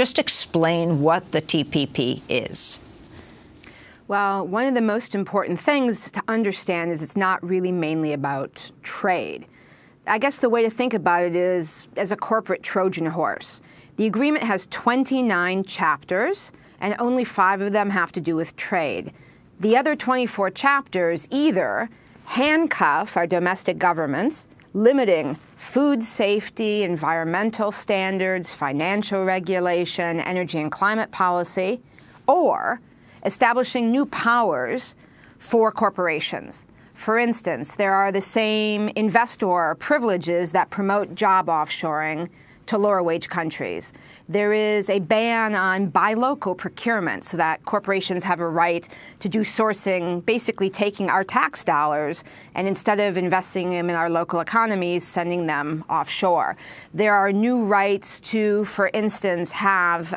just explain what the TPP is? Well, one of the most important things to understand is it's not really mainly about trade. I guess the way to think about it is as a corporate Trojan horse. The agreement has 29 chapters, and only 5 of them have to do with trade. The other 24 chapters either handcuff our domestic governments, limiting food safety, environmental standards, financial regulation, energy and climate policy, or establishing new powers for corporations. For instance, there are the same investor privileges that promote job offshoring to lower wage countries. There is a ban on buy local procurement so that corporations have a right to do sourcing, basically taking our tax dollars and instead of investing them in our local economies, sending them offshore. There are new rights to, for instance, have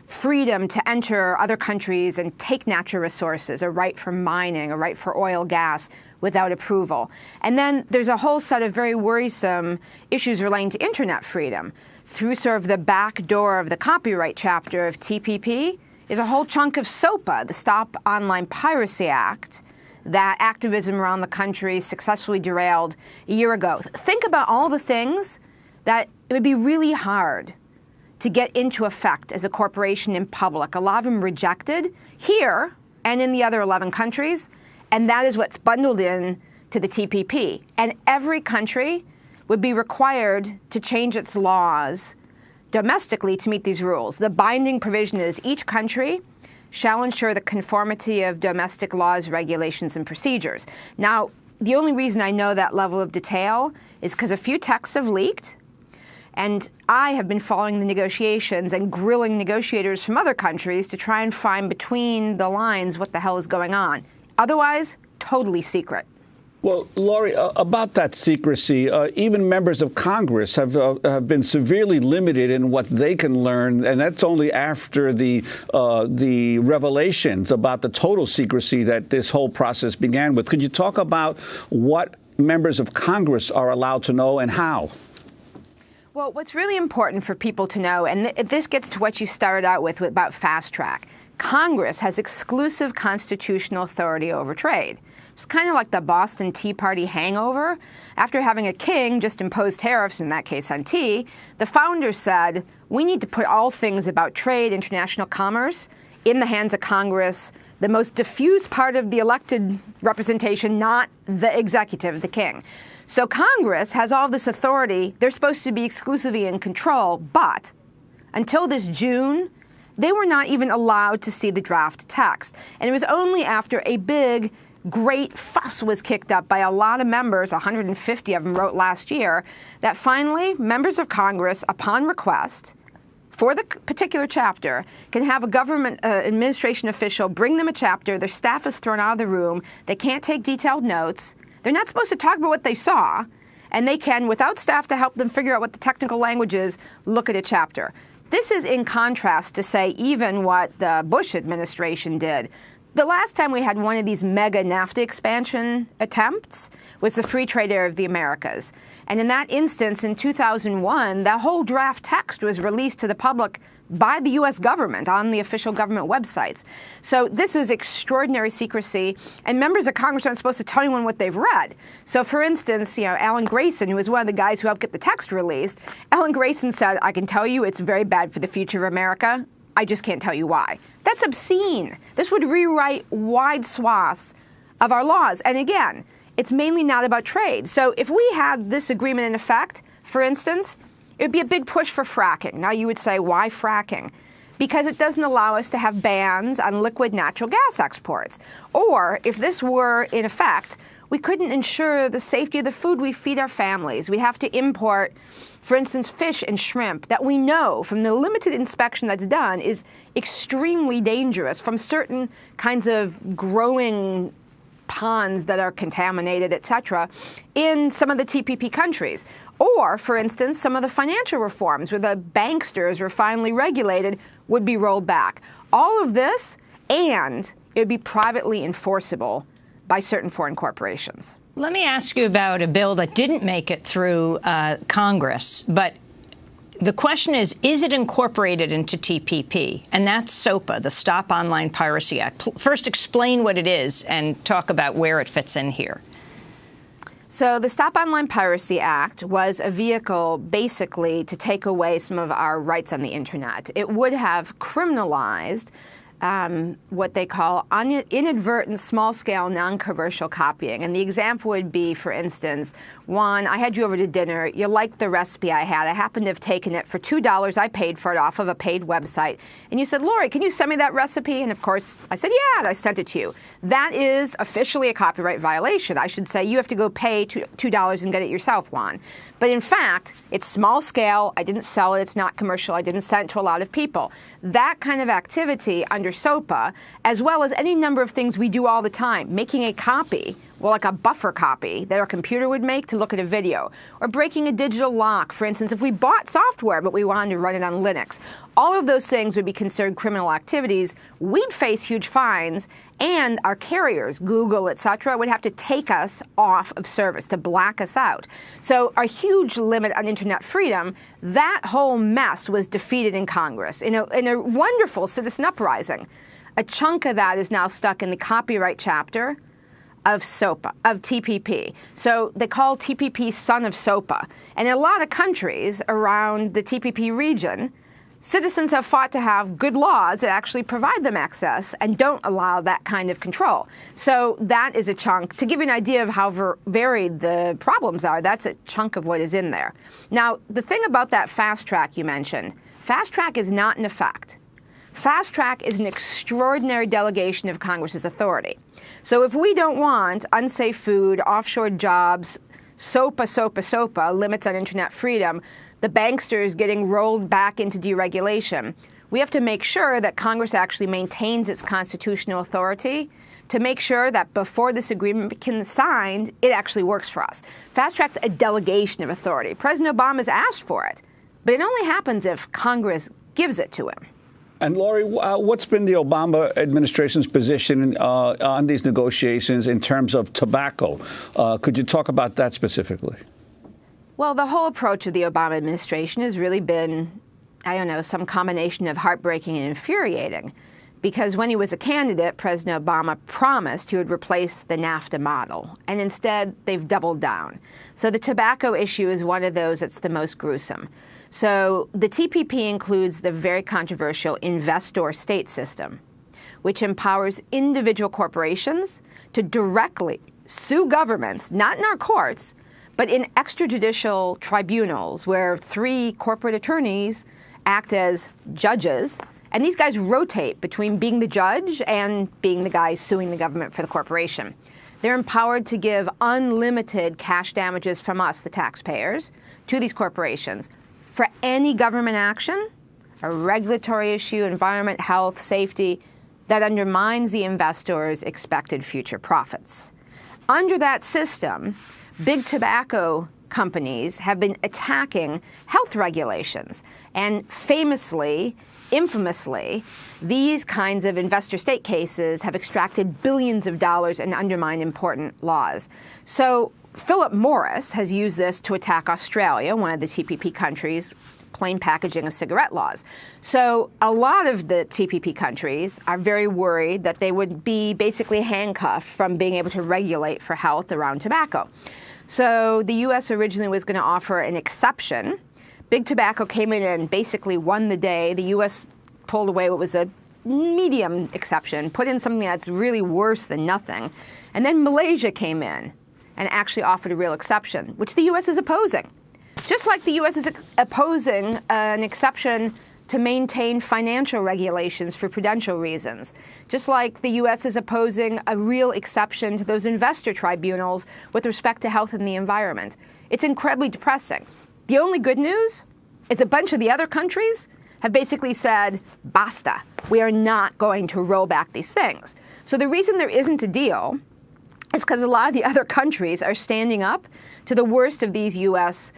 freedom to enter other countries and take natural resources, a right for mining, a right for oil, gas, without approval. And then there's a whole set of very worrisome issues relating to internet freedom. Through sort of the back door of the copyright chapter of TPP is a whole chunk of SOPA, the Stop Online Piracy Act, that activism around the country successfully derailed a year ago. Think about all the things that it would be really hard to get into effect as a corporation in public. A lot of them rejected here and in the other 11 countries. And that is what's bundled in to the TPP. And every country would be required to change its laws domestically to meet these rules. The binding provision is each country shall ensure the conformity of domestic laws, regulations, and procedures. Now, the only reason I know that level of detail is because a few texts have leaked, and I have been following the negotiations and grilling negotiators from other countries to try and find between the lines what the hell is going on. Otherwise, totally secret. Well, Laurie, about that secrecy, even members of Congress have been severely limited in what they can learn, and that's only after the revelations about the total secrecy that this whole process began with. Could you talk about what members of Congress are allowed to know and how? Well, what's really important for people to know, and this gets to what you started out with about fast track, Congress has exclusive constitutional authority over trade. It's kind of like the Boston Tea Party hangover. After having a king just impose tariffs, in that case on tea, the founders said, we need to put all things about trade, international commerce, in the hands of Congress, the most diffuse part of the elected representation, not the executive, the king. So Congress has all this authority. They're supposed to be exclusively in control, but until this June, they were not even allowed to see the draft text. And it was only after a big, great fuss was kicked up by a lot of members, 150 of them wrote last year, that finally members of Congress, upon request, for the particular chapter, can have a government administration official bring them a chapter, their staff is thrown out of the room, they can't take detailed notes, they're not supposed to talk about what they saw, and they can, without staff to help them figure out what the technical language is, look at a chapter. This is in contrast to, say, even what the Bush administration did. The last time we had one of these mega NAFTA expansion attempts was the Free Trade Area of the Americas. And in that instance, in 2001, the whole draft text was released to the public by the U.S. government on the official government websites. So this is extraordinary secrecy, and members of Congress aren't supposed to tell anyone what they've read. So for instance, Alan Grayson, who was one of the guys who helped get the text released, Alan Grayson said, I can tell you it's very bad for the future of America. I just can't tell you why. That's obscene. This would rewrite wide swaths of our laws. And again, it's mainly not about trade. So if we had this agreement in effect, for instance, it would be a big push for fracking. Now you would say, why fracking? Because it doesn't allow us to have bans on liquid natural gas exports. Or if this were in effect, we couldn't ensure the safety of the food we feed our families. We have to import, for instance, fish and shrimp that we know from the limited inspection that's done is extremely dangerous from certain kinds of growing ponds that are contaminated, et cetera, in some of the TPP countries. Or, for instance, some of the financial reforms where the banksters were finally regulated would be rolled back. All of this, and it would be privately enforceable by certain foreign corporations. Let me ask you about a bill that didn't make it through Congress, but The question is it incorporated into TPP? And that's SOPA, the Stop Online Piracy Act. First, explain what it is and talk about where it fits in here. So the Stop Online Piracy Act was a vehicle basically to take away some of our rights on the Internet. It would have criminalized what they call inadvertent small-scale non-commercial copying. And the example would be, for instance, Juan, I had you over to dinner. You liked the recipe I had. I happened to have taken it for $2. I paid for it off of a paid website. And you said, Lori, can you send me that recipe? And of course, I said, yeah, and I sent it to you. That is officially a copyright violation. I should say you have to go pay $2 and get it yourself, Juan. But in fact, it's small scale. I didn't sell it. It's not commercial. I didn't send it to a lot of people. That kind of activity under SOPA, as well as any number of things we do all the time, making a copy, well, like a buffer copy that our computer would make to look at a video, or breaking a digital lock, for instance, if we bought software but we wanted to run it on Linux. All of those things would be considered criminal activities. We'd face huge fines, and our carriers, Google, et cetera, would have to take us off of service to black us out. So a huge limit on Internet freedom, that whole mess was defeated in Congress in a wonderful citizen uprising. A chunk of that is now stuck in the copyright chapter of SOPA, of TPP. So they call TPP son of SOPA. And in a lot of countries around the TPP region, citizens have fought to have good laws that actually provide them access and don't allow that kind of control. So that is a chunk. To give you an idea of how varied the problems are, that's a chunk of what is in there. Now, the thing about that fast track you mentioned, fast track is not in effect. Fast track is an extraordinary delegation of Congress's authority. So if we don't want unsafe food, offshore jobs, SOPA, limits on Internet freedom, the banksters getting rolled back into deregulation, we have to make sure that Congress actually maintains its constitutional authority to make sure that before this agreement can be signed, it actually works for us. Fast track's a delegation of authority. President Obama's asked for it, but it only happens if Congress gives it to him. And Lori, what's been the Obama administration's position on these negotiations in terms of tobacco? Could you talk about that specifically? Well, the whole approach of the Obama administration has really been, I don't know, some combination of heartbreaking and infuriating. Because when he was a candidate, President Obama promised he would replace the NAFTA model. And instead, they've doubled down. So the tobacco issue is one of those that's the most gruesome. So the TPP includes the very controversial investor-state system, which empowers individual corporations to directly sue governments, not in our courts, but in extrajudicial tribunals where 3 corporate attorneys act as judges. And these guys rotate between being the judge and being the guy suing the government for the corporation. They're empowered to give unlimited cash damages from us, the taxpayers, to these corporations for any government action, a regulatory issue, environment, health, safety, that undermines the investor's expected future profits. Under that system, big tobacco companies have been attacking health regulations. And famously, infamously, these kinds of investor-state cases have extracted billions of dollars and undermined important laws. So Philip Morris has used this to attack Australia, one of the TPP countries, plain packaging of cigarette laws. So a lot of the TPP countries are very worried that they would be basically handcuffed from being able to regulate for health around tobacco. So the U.S. originally was going to offer an exception. Big Tobacco came in and basically won the day. The U.S. pulled away what was a medium exception, put in something that's really worse than nothing. And then Malaysia came in and actually offered a real exception, which the U.S. is opposing. Just like the U.S. is opposing an exception to maintain financial regulations for prudential reasons. Just like the U.S. is opposing a real exception to those investor tribunals with respect to health and the environment. It's incredibly depressing. The only good news is a bunch of the other countries have basically said, basta, we are not going to roll back these things. So the reason there isn't a deal is because a lot of the other countries are standing up to the worst of these U.S.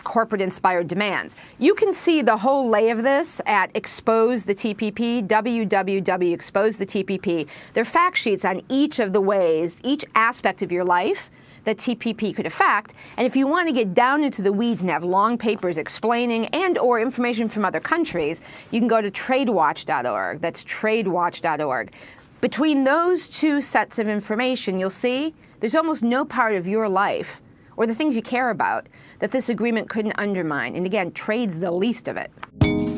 corporate-inspired demands. You can see the whole lay of this at Expose the TPP, www.expose the TPP. There are fact sheets on each of the ways, each aspect of your life that TPP could affect. And if you want to get down into the weeds and have long papers explaining and or information from other countries, you can go to tradewatch.org. That's tradewatch.org. Between those two sets of information, you'll see there's almost no part of your life or the things you care about that this agreement couldn't undermine. And again, trade's the least of it.